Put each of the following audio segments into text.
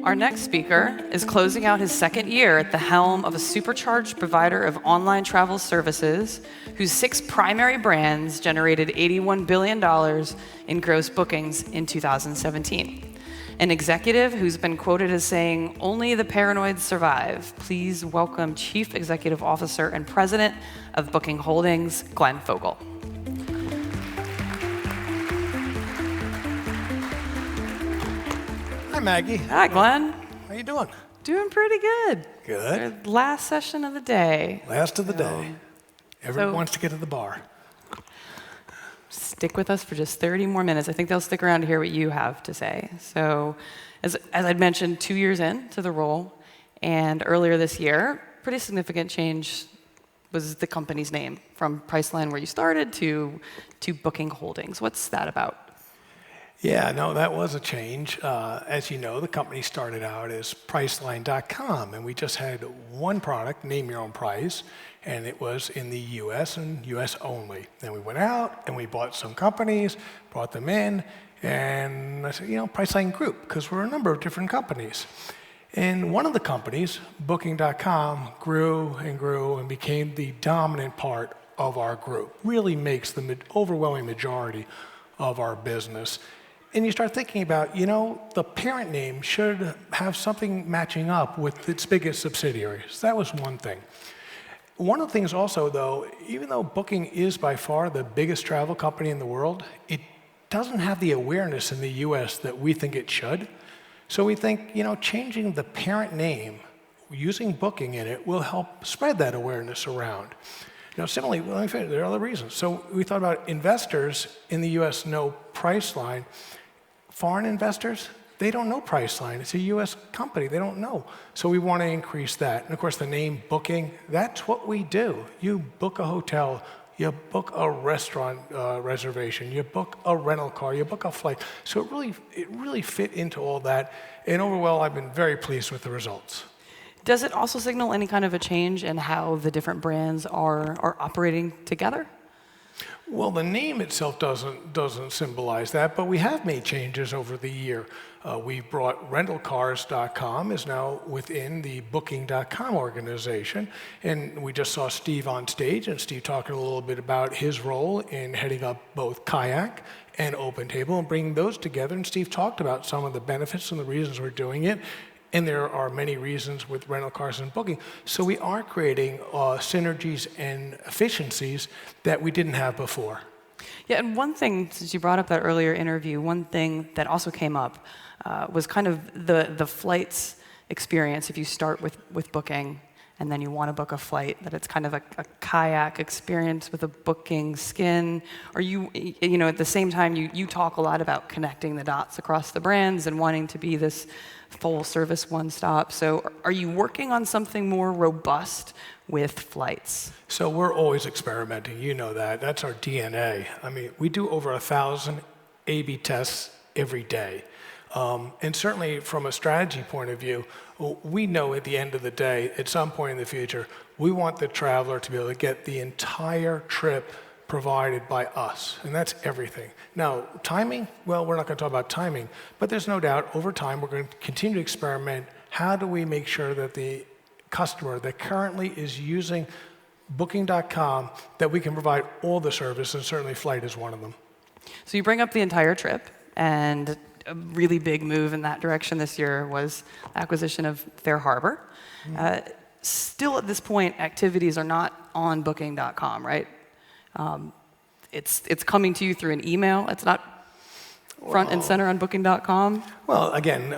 Our next speaker is closing out his second year at the helm of a supercharged provider of online travel services whose 6 primary brands generated $81 billion in gross bookings in 2017. An executive who's been quoted as saying, "Only the paranoid survive." Please welcome Chief Executive Officer and President of Booking Holdings, Glen Fogle. Hi, Maggie. Hi, Glen. How you doing? Doing pretty good. Good. Last session of the day. Last of the day. Everyone wants to get to the bar. Stick with us for just 30 more minutes. I think they'll stick around to hear what you have to say. So, as I'd mentioned, 2 years into the role, and earlier this year, pretty significant change was the company's name, from Priceline, where you started, to Booking Holdings. What's that about? Yeah, no, that was a change. As you know, the company started out as Priceline.com, and we just had one product, Name Your Own Price, and it was in the US and US only. Then we went out and we bought some companies, brought them in, and I said, Priceline Group, because we're a number of different companies. And one of the companies, Booking.com, grew and became the dominant part of our group. Really makes the overwhelming majority of our business. And you start thinking about, the parent name should have something matching up with its biggest subsidiaries. That was one thing. One of the things also, though, even though Booking is by far the biggest travel company in the world, it doesn't have the awareness in the US that we think it should. So we think, changing the parent name, using Booking in it, will help spread that awareness around. Similarly, there are other reasons. So we thought about investors in the US know Priceline. Foreign investors, they don't know Priceline. It's a US company. They don't know. So we want to increase that. And of course, the name Booking, that's what we do. You book a hotel, you book a restaurant reservation, you book a rental car, you book a flight. So it really fit into all that. And overall, I've been very pleased with the results. Does it also signal any kind of a change in how the different brands are operating together? Well, the name itself doesn't symbolize that, but we have made changes over the year. We brought rentalcars.com is now within the booking.com organization, and we just saw Steve on stage, and Steve talking a little bit about his role in heading up both Kayak and OpenTable and bringing those together, and Steve talked about some of the benefits and the reasons we're doing it. And there are many reasons with rental cars and Booking. So we are creating synergies and efficiencies that we didn't have before. Yeah, and one thing, since you brought up that earlier interview, one thing that also came up was kind of the flights experience. If you start with Booking and then you want to book a flight, that it's kind of a kayak experience with a Booking skin. Or at the same time, you talk a lot about connecting the dots across the brands and wanting to be this full service one-stop. So are you working on something more robust with flights? So we're always experimenting. You know that. That's our DNA. I mean, we do over 1,000 A/B tests every day. And certainly from a strategy point of view, we know at the end of the day, at some point in the future, we want the traveler to be able to get the entire trip provided by us, and that's everything. Now, timing, well, we're not going to talk about timing, but there's no doubt over time we're going to continue to experiment. How do we make sure that the customer that currently is using Booking.com, that we can provide all the service, and certainly flight is one of them. So you bring up the entire trip, and a really big move in that direction this year was acquisition of Fair Harbor. Still at this point, activities are not on Booking.com, right? It's coming to you through an email. It's not front and center on Booking.com. Well, again,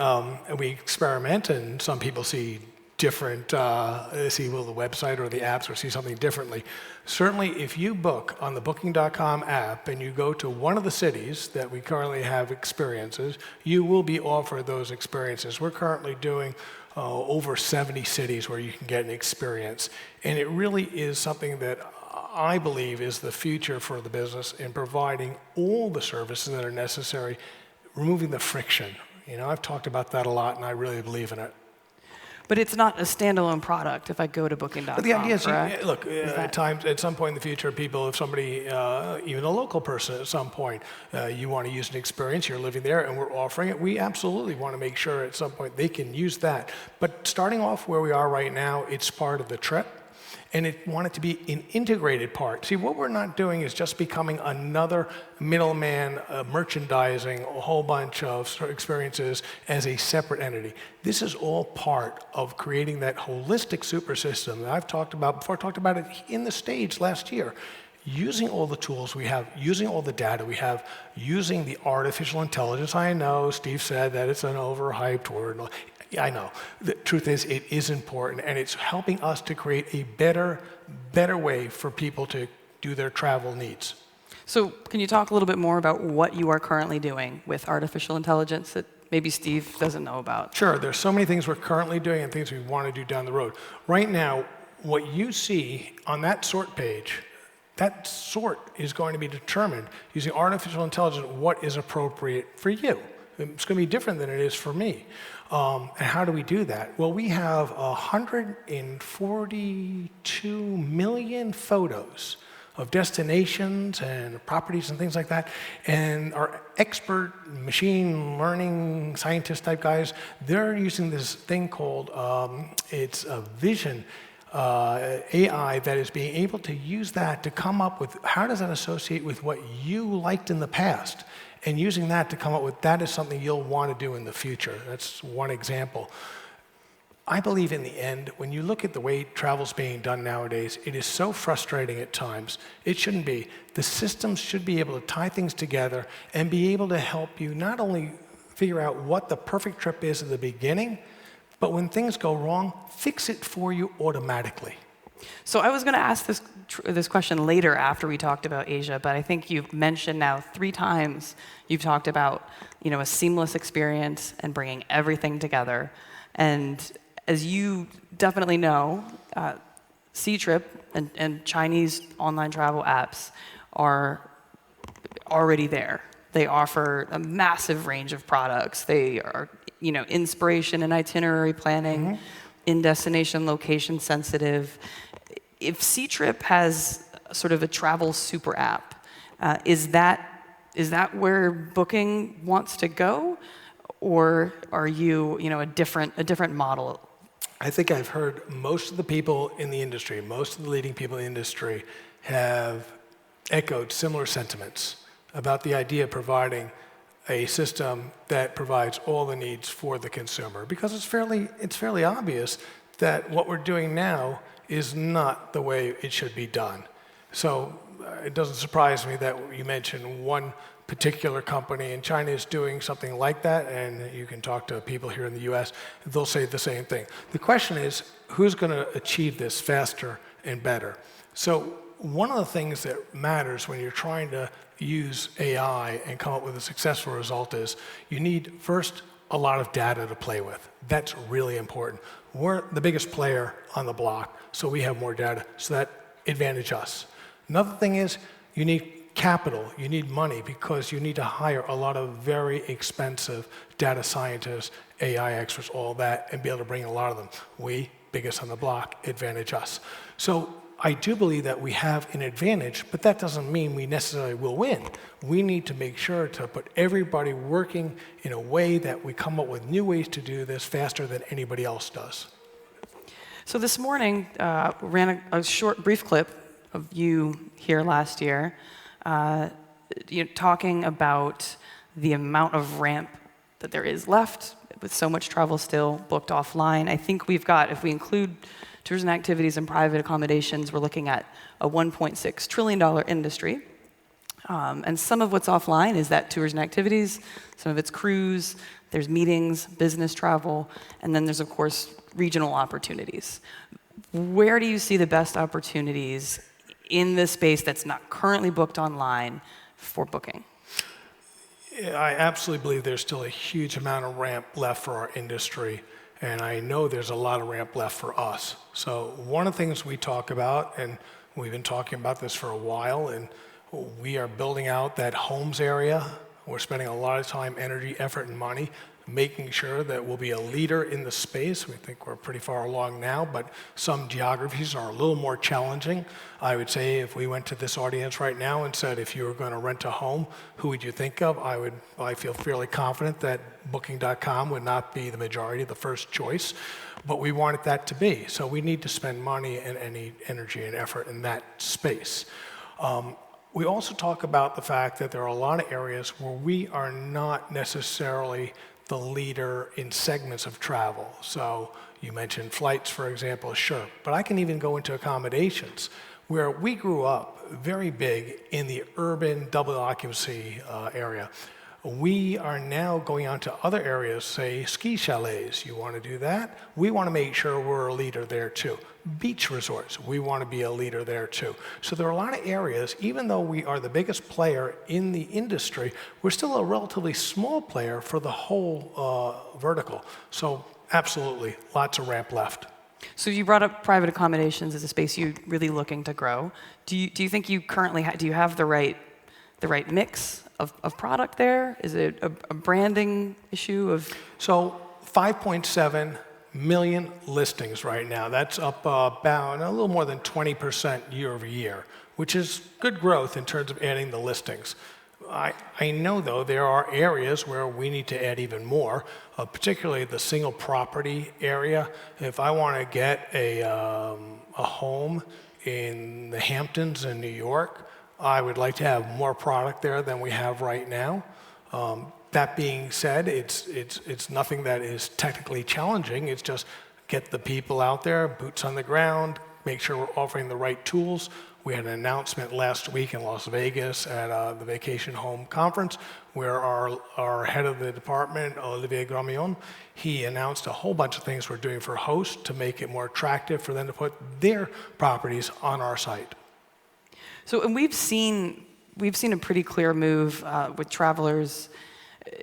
we experiment, and some people see different, see the website or the apps or see something differently. Certainly, if you book on the Booking.com app and you go to one of the cities that we currently have experiences, you will be offered those experiences. We're currently doing over 70 cities where you can get an experience, and it really is something that I believe is the future for the business in providing all the services that are necessary, removing the friction. I've talked about that a lot, and I really believe in it. But it's not a standalone product if I go to booking.com, But the idea is, correct? look, at times, at some point in the future, people, if somebody, even a local person at some point, you want to use an experience, you're living there, and we're offering it, we absolutely want to make sure at some point they can use that. But starting off where we are right now, it's part of the trip. And want it to be an integrated part. See, what we're not doing is just becoming another middleman, merchandising a whole bunch of experiences as a separate entity. This is all part of creating that holistic super system that I've talked about before. I talked about it in the stage last year. Using all the tools we have, using all the data we have, using the artificial intelligence. I know Steve said that it's an overhyped word. Yeah, I know. The truth is, it is important, and it's helping us to create a better way for people to do their travel needs. So can you talk a little bit more about what you are currently doing with artificial intelligence that maybe Steve doesn't know about? Sure. There's so many things we're currently doing and things we want to do down the road. Right now, what you see on that sort page, that sort is going to be determined using artificial intelligence what is appropriate for you. It's going to be different than it is for me. And how do we do that? Well, we have 142 million photos of destinations and properties and things like that. And our expert machine learning scientist type guys, they're using this thing called, it's a vision AI that is being able to use that to come up with how does that associate with what you liked in the past, and using that to come up with that is something you'll want to do in the future. That's one example. I believe in the end, when you look at the way travel's being done nowadays, it is so frustrating at times. It shouldn't be. The systems should be able to tie things together and be able to help you not only figure out what the perfect trip is at the beginning, but when things go wrong, fix it for you automatically. So I was going to ask this question later after we talked about Asia, but I think you've mentioned now 3 times you've talked about a seamless experience and bringing everything together. And as you definitely know, Ctrip and Chinese online travel apps are already there. They offer a massive range of products. They are inspiration and itinerary planning, in-destination location sensitive. If Ctrip has sort of a travel super app, is that where Booking wants to go, or are you a different model? I think I've heard most of the people in the industry, most of the leading people in the industry have echoed similar sentiments about the idea of providing a system that provides all the needs for the consumer, because it's fairly obvious that what we're doing now is not the way it should be done. So it doesn't surprise me that you mentioned one particular company in China is doing something like that, and you can talk to people here in the US, they'll say the same thing. The question is, who's going to achieve this faster and better? So one of the things that matters when you're trying to use AI and come up with a successful result is you need, first, a lot of data to play with. That's really important. We're the biggest player on the block, so we have more data, so that advantage us. Another thing is you need capital, you need money, because you need to hire a lot of very expensive data scientists, AI experts, all that, and be able to bring a lot of them. We, biggest on the block, advantage us. So I do believe that we have an advantage, but that doesn't mean we necessarily will win. We need to make sure to put everybody working in a way that we come up with new ways to do this faster than anybody else does. So this morning, ran a short, brief clip of you here last year, talking about the amount of ramp that there is left with so much travel still booked offline. I think we've got, if we include tours and activities and private accommodations, we're looking at a $1.6 trillion industry. And some of what's offline is that tours and activities, some of it's cruise, there's meetings, business travel, and then there's, of course, regional opportunities. Where do you see the best opportunities in this space that's not currently booked online for Booking? I absolutely believe there's still a huge amount of ramp left for our industry, and I know there's a lot of ramp left for us. So one of the things we talk about, and we've been talking about this for a while, and we are building out that homes area. We're spending a lot of time, energy, effort, and money making sure that we'll be a leader in the space. We think we're pretty far along now, but some geographies are a little more challenging. I would say if we went to this audience right now and said, if you were going to rent a home, who would you think of? I feel fairly confident that Booking.com would not be the majority, the first choice, but we wanted that to be. So we need to spend money and any energy and effort in that space. We also talk about the fact that there are a lot of areas where we are not necessarily the leader in segments of travel. So you mentioned flights, for example, sure. But I can even go into accommodations, where we grew up very big in the urban double occupancy area. We are now going on to other areas, say ski chalets. You want to do that? We want to make sure we're a leader there too. Beach resorts, we want to be a leader there too. So there are a lot of areas, even though we are the biggest player in the industry, we're still a relatively small player for the whole vertical. So absolutely, lots of ramp left. So you brought up private accommodations as a space you're really looking to grow. Do you think you currently do you have the right mix of product there? Is it a branding issue of? So 5.7 million listings right now. That's up about a little more than 20% year over year, which is good growth in terms of adding the listings. I know, though, there are areas where we need to add even more, particularly the single property area. If I want to get a home in the Hamptons in New York, I would like to have more product there than we have right now. That being said, it's nothing that is technically challenging. It's just get the people out there, boots on the ground, make sure we're offering the right tools. We had an announcement last week in Las Vegas at the Vacation Home Conference where our head of the department, Olivier Gramion, he announced a whole bunch of things we're doing for hosts to make it more attractive for them to put their properties on our site. So, and we've seen a pretty clear move with travelers.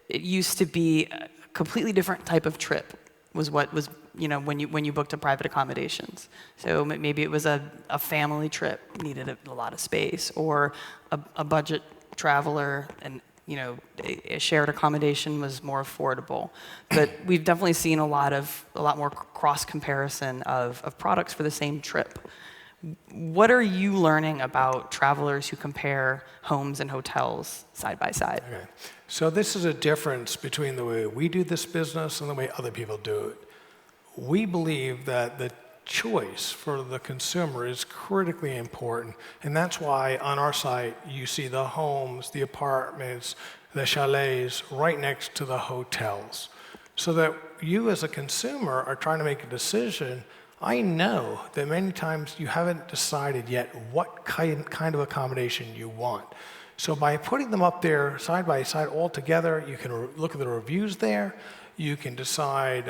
It used to be a completely different type of trip was what was, when you booked a private accommodations. So maybe it was a family trip, needed a lot of space, or a budget traveler, and a shared accommodation was more affordable. But we've definitely seen a lot more cross comparison of products for the same trip. What are you learning about travelers who compare homes and hotels side by side? Okay. So this is a difference between the way we do this business and the way other people do it. We believe that the choice for the consumer is critically important, and that's why on our site you see the homes, the apartments, the chalets right next to the hotels, so that you as a consumer are trying to make a decision. I know that many times you haven't decided yet what kind of accommodation you want. So by putting them up there side by side all together, you can look at the reviews there, you can decide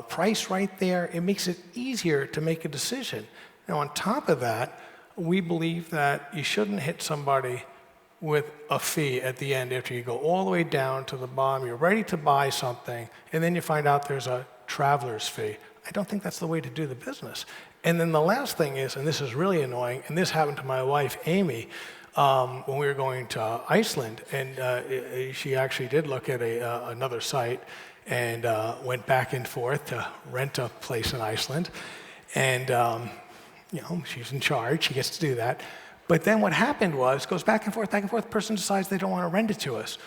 price right there. It makes it easier to make a decision. Now on top of that, we believe that you shouldn't hit somebody with a fee at the end after you go all the way down to the bottom, you're ready to buy something, and then you find out there's a traveler's fee. I don't think that's the way to do the business. And then the last thing is, and this is really annoying, and this happened to my wife, Amy, when we were going to Iceland, and she actually did look at another site and went back and forth to rent a place in Iceland. And, she's in charge, she gets to do that. But then what happened was, goes back and forth, the person decides they don't want to rent it to us.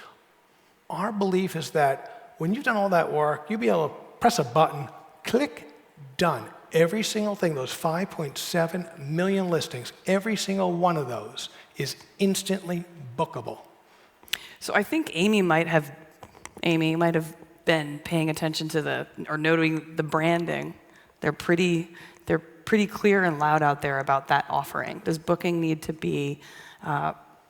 Our belief is that when you've done all that work, you'll be able to press a button, click, done. Every single thing, those 5.7 million listings, every single one of those is instantly bookable. So I think Amy might have been paying attention to or noting the branding. They're pretty clear and loud out there about that offering. Does Booking need to be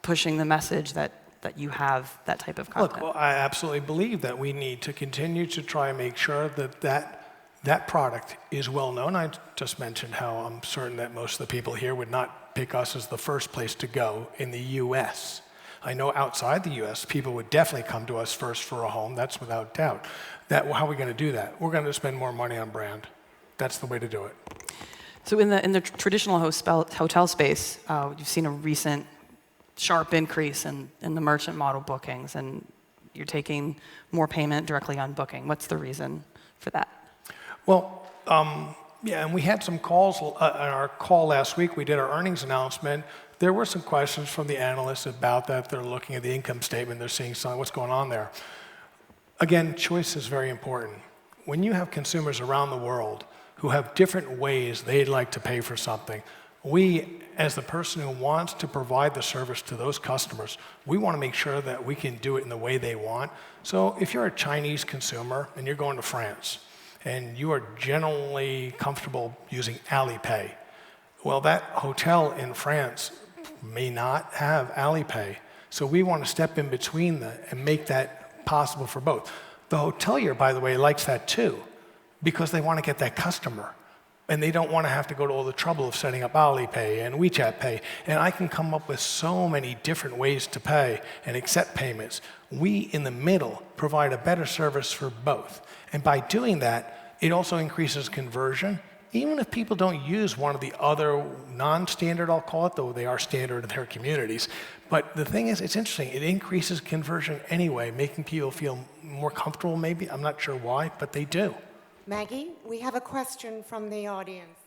pushing the message that you have that type of content? Look, well, I absolutely believe that we need to continue to try and make sure that product is well known. I just mentioned how I'm certain that most of the people here would not pick us as the first place to go in the U.S. I know outside the U.S., people would definitely come to us first for a home. That's without doubt. How are we going to do that? We're going to spend more money on brand. That's the way to do it. So in the traditional hotel space, you've seen a recent sharp increase in the merchant model bookings, and you're taking more payment directly on booking. What's the reason for that? Well, yeah, and we had some calls on our call last week. We did our earnings announcement. There were some questions from the analysts about that. They're looking at the income statement. They're seeing what's going on there. Again, choice is very important. When you have consumers around the world who have different ways they'd like to pay for something, we, as the person who wants to provide the service to those customers, we want to make sure that we can do it in the way they want. So if you're a Chinese consumer and you're going to France, and you are generally comfortable using Alipay, well, that hotel in France may not have Alipay. So we want to step in between and make that possible for both. The hotelier, by the way, likes that too, because they want to get that customer. And they don't want to have to go to all the trouble of setting up Alipay and WeChat Pay. And I can come up with so many different ways to pay and accept payments. We, in the middle, provide a better service for both. And by doing that, it also increases conversion. Even if people don't use one of the other non-standard, I'll call it, though they are standard in their communities. But the thing is, it's interesting. It increases conversion anyway, making people feel more comfortable maybe. I'm not sure why, but they do. Maggie, we have a question from the audience.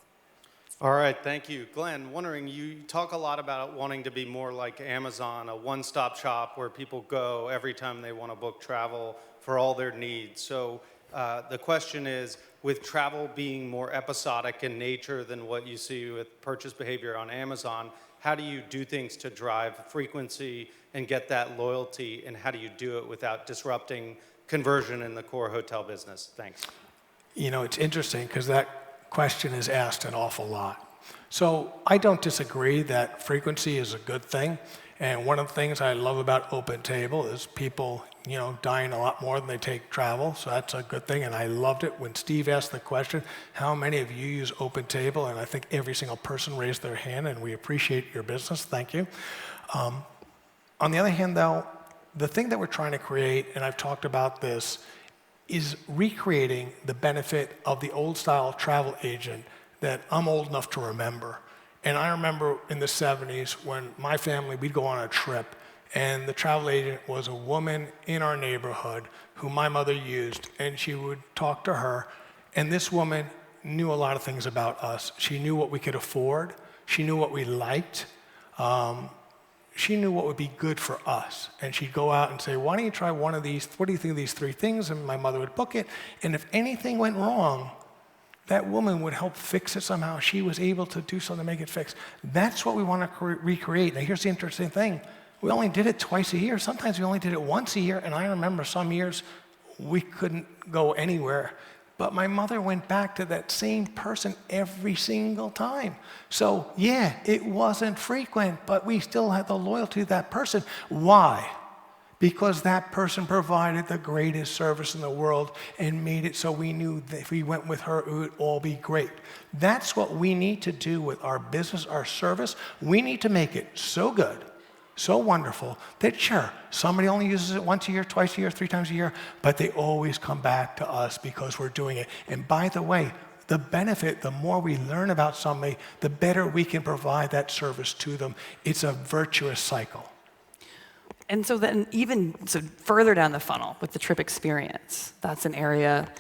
All right, thank you. Glenn, wondering, you talk a lot about wanting to be more like Amazon, a one-stop shop where people go every time they want to book travel for all their needs. So the question is, with travel being more episodic in nature than what you see with purchase behavior on Amazon, how do you do things to drive frequency and get that loyalty, and how do you do it without disrupting conversion in the core hotel business? Thanks. You know, it's interesting because that question is asked an awful lot. So I don't disagree that frequency is a good thing. And one of the things I love about OpenTable is people, dine a lot more than they take travel. So that's a good thing. And I loved it when Steve asked the question, how many of you use OpenTable? And I think every single person raised their hand, and we appreciate your business. Thank you. On the other hand, though, the thing that we're trying to create, and I've talked about this, is recreating the benefit of the old-style travel agent that I'm old enough to remember. And I remember in the 70s when my family, we'd go on a trip, and the travel agent was a woman in our neighborhood who my mother used, and she would talk to her. And this woman knew a lot of things about us. She knew what we could afford. She knew what we liked. She knew what would be good for us. And she'd go out and say, why don't you try one of these? What do you think of these 3 things? And my mother would book it. And if anything went wrong, that woman would help fix it somehow. She was able to do something to make it fix. That's what we want to recreate. Now, here's the interesting thing. We only did it twice a year. Sometimes we only did it once a year. And I remember some years we couldn't go anywhere. But my mother went back to that same person every single time. So, yeah, it wasn't frequent, but we still had the loyalty to that person. Why? Because that person provided the greatest service in the world and made it so we knew that if we went with her, it would all be great. That's what we need to do with our business, our service. We need to make it so good, so wonderful, that sure, somebody only uses it once a year, twice a year, 3 times a year, but they always come back to us because we're doing it. And by the way, the benefit, the more we learn about somebody, the better we can provide that service to them. It's a virtuous cycle. And so then so further down the funnel with the trip experience, that's an area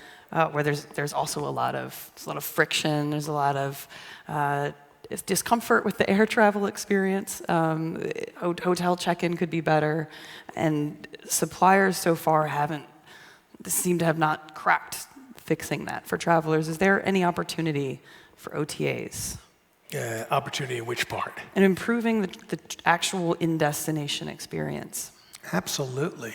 where there's also a lot of friction, there's a lot of discomfort with the air travel experience. Hotel check-in could be better, and suppliers so far seem to have not cracked fixing that for travelers. Is there any opportunity for OTAs? Opportunity in which part? And improving the actual in-destination experience. Absolutely.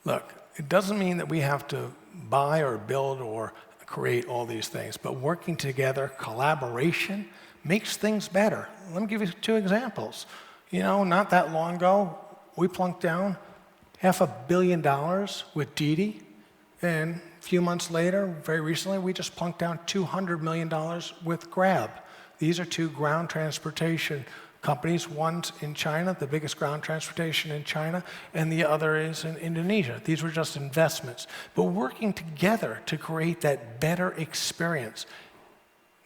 Look, it doesn't mean that we have to buy or build or create all these things, but working together, collaboration, makes things better. Let me give you 2 examples. Not that long ago, we plunked down $500 million with Didi, and a few months later, very recently, we just plunked down $200 million with Grab. These are 2 ground transportation companies. One's in China, the biggest ground transportation in China, and the other is in Indonesia. These were just investments. But working together to create that better experience.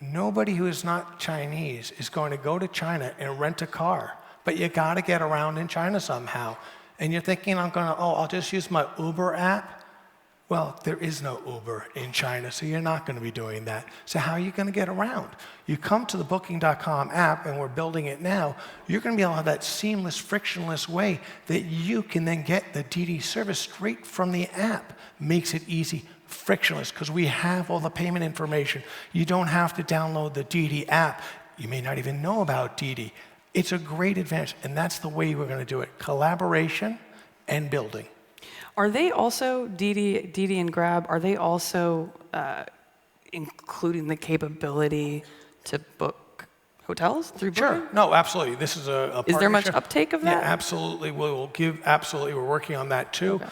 Nobody who is not Chinese is going to go to China and rent a car, but you got to get around in China somehow. and you're thinking, I'll just use my Uber app. Well, there is no Uber in China, so you're not going to be doing that. So how are you going to get around? You come to the Booking.com app, and we're building it now. You're going to be able to have that seamless, frictionless way that you can then get the DD service straight from the app. Makes it easy, frictionless, because we have all the payment information. You don't have to download the DD app. You may not even know about DD. It's a great advantage, and that's the way we're going to do it. Collaboration and building. Are they also, Didi and Grab, are they also including the capability to book hotels through Booking? Sure. No, absolutely. This is a partnership. Is there much uptake of that? Yeah, absolutely. We're working on that too. Okay.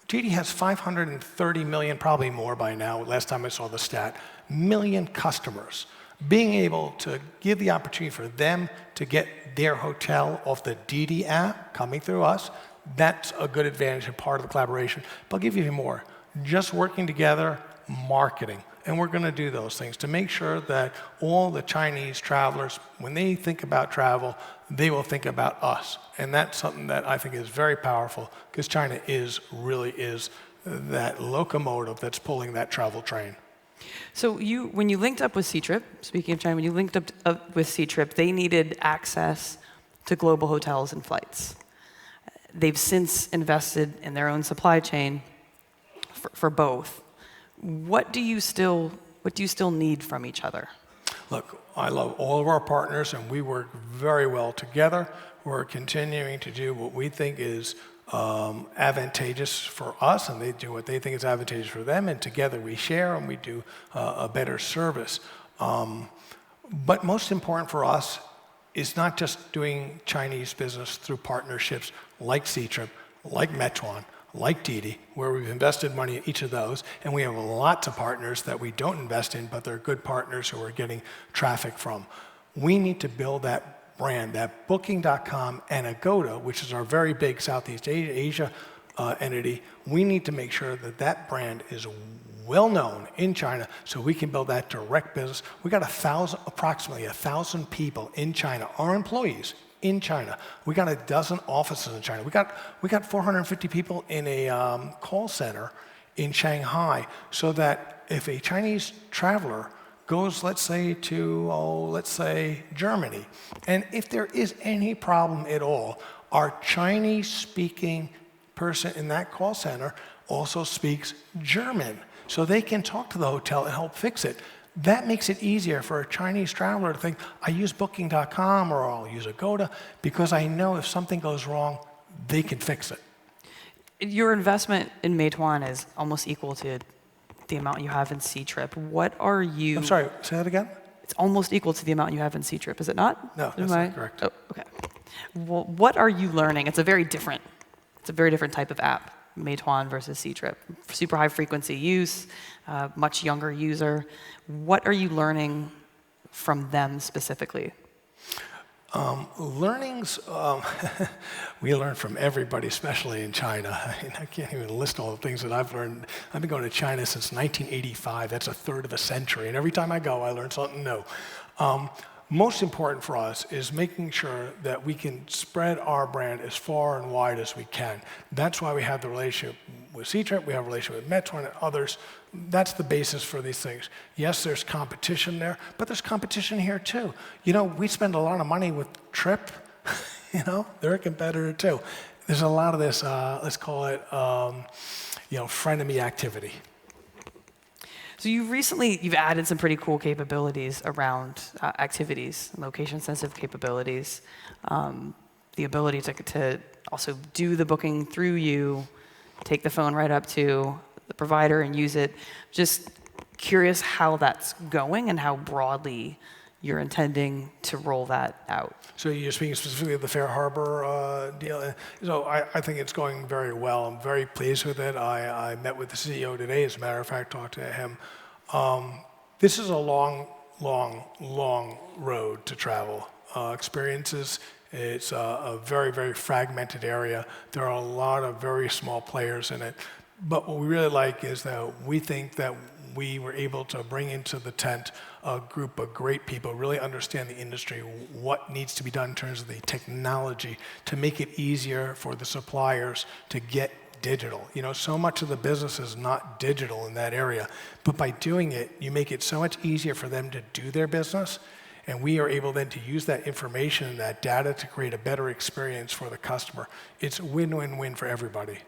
Didi has 530 million, probably more by now, last time I saw the stat, million customers. Being able to give the opportunity for them to get their hotel off the Didi app coming through us, that's a good advantage and part of the collaboration. But I'll give you even more. Just working together, marketing. And we're going to do those things to make sure that all the Chinese travelers, when they think about travel, they will think about us. And that's something that I think is very powerful because China really is that locomotive that's pulling that travel train. So when you linked up with Ctrip, speaking of China, when you linked up with Ctrip, they needed access to global hotels and flights. They've since invested in their own supply chain for both. What do you still need from each other? Look, I love all of our partners, and we work very well together. We're continuing to do what we think is advantageous for us, and they do what they think is advantageous for them, and together we share and we do a better service. But most important for us is not just doing Chinese business through partnerships like Ctrip, like Meituan, like Didi, where we've invested money in each of those, and we have lots of partners that we don't invest in, but they're good partners who we're getting traffic from. We need to build that brand, that Booking.com and Agoda, which is our very big Southeast Asia entity. We need to make sure that that brand is well known in China so we can build that direct business. We got approximately 1,000 people in China, our employees in China. We got a dozen offices in China. We got 450 people in a call center in Shanghai, so that if a Chinese traveler goes, let's say, to Germany, and if there is any problem at all, our Chinese-speaking person in that call center also speaks German, so they can talk to the hotel and help fix it. That makes it easier for a Chinese traveler to think, I use Booking.com or I'll use Agoda because I know if something goes wrong, they can fix it. Your investment in Meituan is almost equal to the amount you have in Ctrip. What are you... I'm sorry, say that again? It's almost equal to the amount you have in Ctrip, is it not? No, that's not correct. Oh, okay. Well, what are you learning? It's a very different type of app, Meituan versus Ctrip. Super high frequency use, much younger user. What are you learning from them specifically? Learnings, we learn from everybody, especially in China. I can't even list all the things that I've learned. I've been going to China since 1985. That's a third of a century. And every time I go, I learn something new. Most important for us is making sure that we can spread our brand as far and wide as we can. That's why we have the relationship with Ctrip, we have a relationship with Meituan and others. That's the basis for these things. Yes, there's competition there, but there's competition here too. You know, we spend a lot of money with Trip. You know, they're a competitor too. There's a lot of this, let's call it, frenemy activity. So you've added some pretty cool capabilities around activities, location-sensitive capabilities, the ability to also do the booking through you, take the phone right up to the provider and use it. Just curious how that's going and how broadly you're intending to roll that out. So you're speaking specifically of the Fair Harbor deal. So I think it's going very well. I'm very pleased with it. I met with the CEO today, as a matter of fact, talked to him. This is a long, long, long road to travel. Experiences, it's a very, very fragmented area. There are a lot of very small players in it. But what we really like is that we think that we were able to bring into the tent a group of great people, really understand the industry, what needs to be done in terms of the technology to make it easier for the suppliers to get digital. You know, so much of the business is not digital in that area, but by doing it, you make it so much easier for them to do their business, and we are able then to use that information and that data to create a better experience for the customer. It's win-win-win for everybody.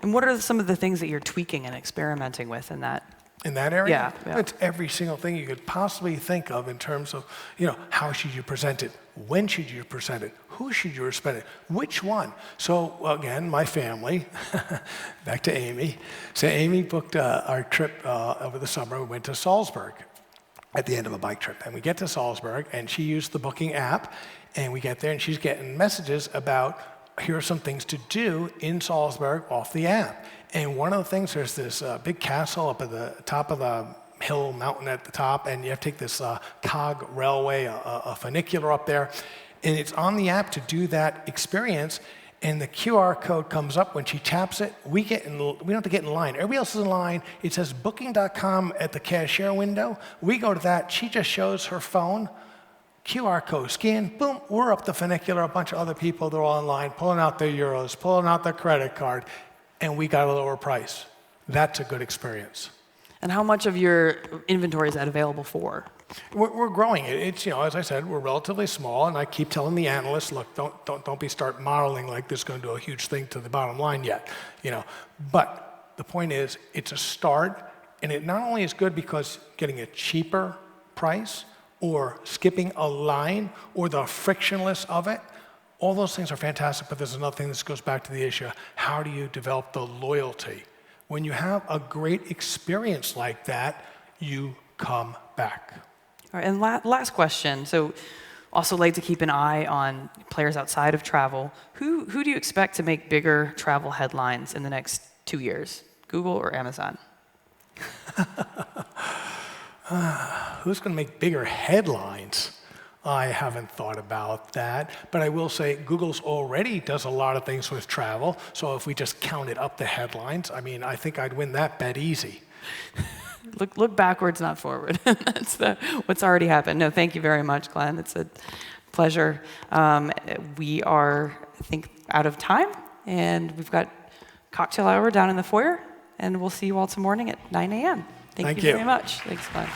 And what are some of the things that you're tweaking and experimenting with in that? In that area? Yeah. It's every single thing you could possibly think of in terms of, you know, how should you present it? When should you present it? Who should you present it? Which one? So again, my family, back to Amy. So Amy booked our trip over the summer. We went to Salzburg at the end of a bike trip. And we get to Salzburg, and she used the booking app, and we get there, and she's getting messages about, here are some things to do in Salzburg off the app. And one of the things, there's this big castle up at the top of the hill, mountain at the top, and you have to take this cog railway, a funicular up there. And it's on the app to do that experience, and the QR code comes up. When she taps it, we don't have to get in line. Everybody else is in line. It says booking.com at the cashier window. We go to that. She just shows her phone, QR code, scan, boom, we're up the funicular, a bunch of other people, they're all in line, pulling out their euros, pulling out their credit card, and we got a lower price. That's a good experience. And how much of your inventory is that available for? We're growing it. It's, you know, as I said, we're relatively small, and I keep telling the analysts, look, don't start modeling like this is going to do a huge thing to the bottom line yet, you know. But the point is, it's a start, and it not only is good because getting a cheaper price, or skipping a line, or the frictionless of it, all those things are fantastic, but there's another thing. This goes back to the issue, how do you develop the loyalty? When you have a great experience like that, you come back. All right, and last question. So also like to keep an eye on players outside of travel. Who do you expect to make bigger travel headlines in the next 2 years? Google or Amazon? Who's going to make bigger headlines? I haven't thought about that, but I will say Google's already does a lot of things with travel, so if we just counted up the headlines, I mean, I think I'd win that bet easy. Look backwards, not forward. That's what's already happened. No, thank you very much, Glenn. It's a pleasure. We are, I think, out of time, and we've got cocktail hour down in the foyer, and we'll see you all tomorrow morning at 9 a.m. Thank you very much. Thanks, Glenn.